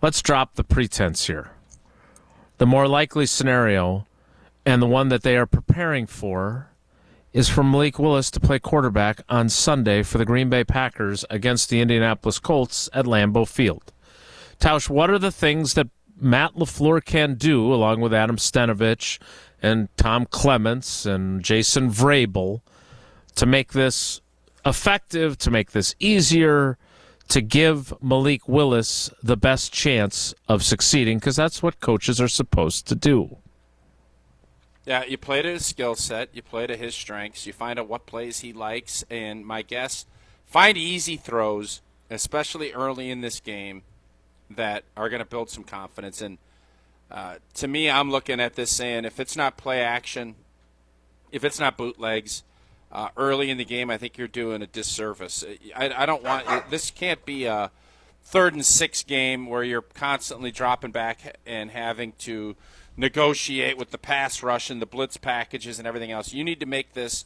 let's drop the pretense here. The more likely scenario, and the one that they are preparing for, is for Malik Willis to play quarterback on Sunday for the Green Bay Packers against the Indianapolis Colts at Lambeau Field. Tausch, what are the things that Matt Lafleur can do, along with Adam Stenovich and Tom Clements and Jason Vrabel, to make this effective, to make this easier, to give Malik Willis the best chance of succeeding? Because that's what coaches are supposed to do. Yeah, you play to his skill set. You play to his strengths. You find out what plays he likes. And my guess, find easy throws, especially early in this game, that are going to build some confidence. And to me, I'm looking at this saying, if it's not play action, if it's not bootlegs, early in the game, I think you're doing a disservice. I don't want – this can't be a 3rd and 6 game where you're constantly dropping back and having to – negotiate with the pass rush and the blitz packages and everything else. You need to make this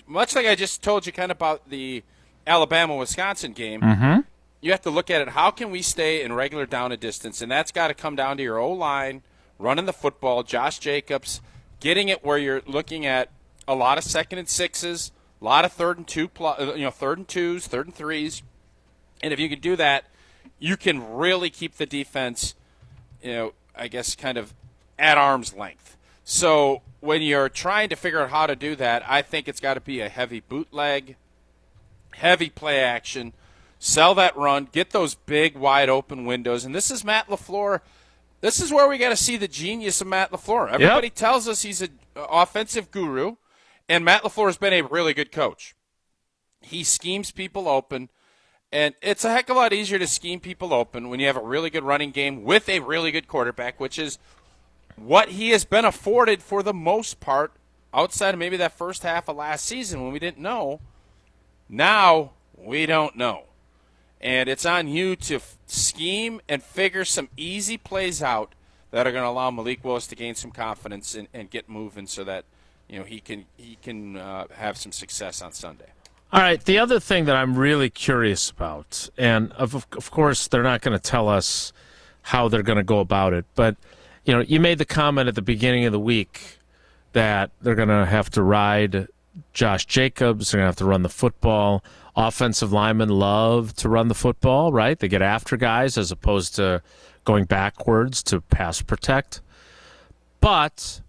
much like I just told you kind of about the Alabama-Wisconsin game. Mm-hmm. You have to look at it. How can we stay in regular down and distance? And that's got to come down to your O-line, running the football, Josh Jacobs, getting it where you're looking at a lot of 2nd and 6s, a lot of 3rd and 3rd and 2s, 3rd and 3s. And if you can do that, you can really keep the defense, I guess kind of at arm's length. So when you're trying to figure out how to do that, I think it's got to be a heavy bootleg, heavy play action, sell that run, get those big wide open windows. And this is Matt Lafleur. This is where we got to see the genius of Matt Lafleur. Everybody tells us he's an offensive guru, and Matt Lafleur has been a really good coach. He schemes people open. And it's a heck of a lot easier to scheme people open when you have a really good running game with a really good quarterback, which is what he has been afforded for the most part outside of maybe that first half of last season when we didn't know. Now we don't know. And it's on you to scheme and figure some easy plays out that are going to allow Malik Willis to gain some confidence and get moving so that he can have some success on Sunday. All right, the other thing that I'm really curious about, and of course they're not going to tell us how they're going to go about it, but you made the comment at the beginning of the week that they're going to have to ride Josh Jacobs, they're going to have to run the football. Offensive linemen love to run the football, right? They get after guys as opposed to going backwards to pass protect. But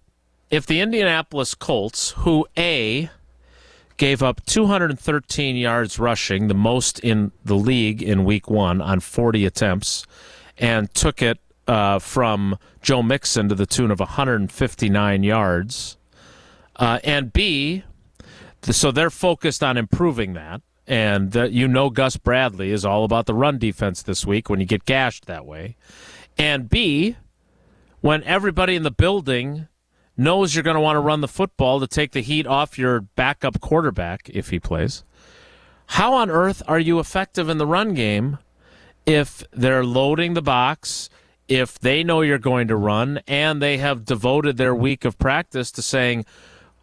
if the Indianapolis Colts, who gave up 213 yards rushing, the most in the league in week 1 on 40 attempts, and took it from Joe Mixon to the tune of 159 yards. And B, so they're focused on improving that. And Gus Bradley is all about the run defense this week when you get gashed that way. And B, when everybody in the building knows you're going to want to run the football to take the heat off your backup quarterback if he plays, how on earth are you effective in the run game if they're loading the box, if they know you're going to run, and they have devoted their week of practice to saying,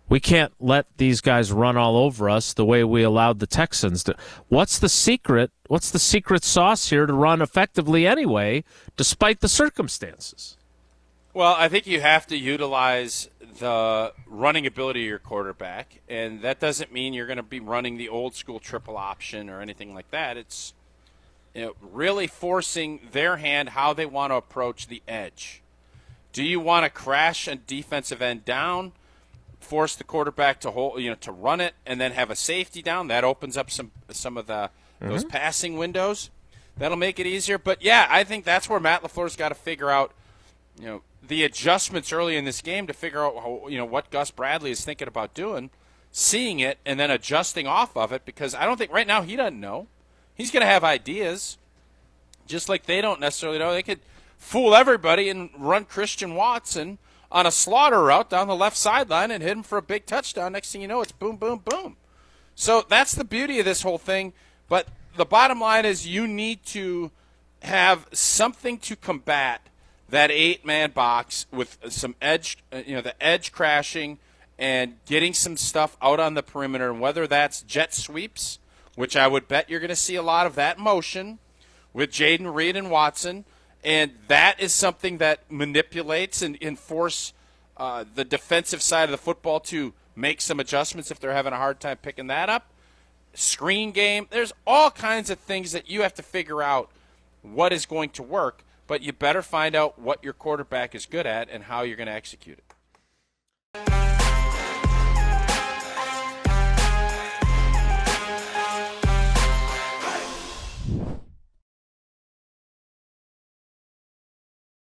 we can't let these guys run all over us the way we allowed the Texans to? What's the secret? What's the secret sauce here to run effectively anyway, despite the circumstances? Well, I think you have to utilize the running ability of your quarterback, and that doesn't mean you're going to be running the old school triple option or anything like that. It's really forcing their hand how they want to approach the edge. Do you want to crash a defensive end down, force the quarterback to hold, to run it, and then have a safety down? That opens up some of those passing windows. That'll make it easier. But yeah, I think that's where Matt LaFleur's got to figure out, the adjustments early in this game to figure out how, what Gus Bradley is thinking about doing, seeing it, and then adjusting off of it, because I don't think right now he doesn't know. He's going to have ideas, just like they don't necessarily know. They could fool everybody and run Christian Watson on a slaughter route down the left sideline and hit him for a big touchdown. Next thing you know, it's boom, boom, boom. So that's the beauty of this whole thing. But the bottom line is you need to have something to combat that 8-man box with some edge, the edge crashing and getting some stuff out on the perimeter, and whether that's jet sweeps, which I would bet you're going to see a lot of that motion, with Jaden Reed and Watson, and that is something that manipulates and force the defensive side of the football to make some adjustments if they're having a hard time picking that up. Screen game. There's all kinds of things that you have to figure out what is going to work, but you better find out what your quarterback is good at and how you're going to execute it.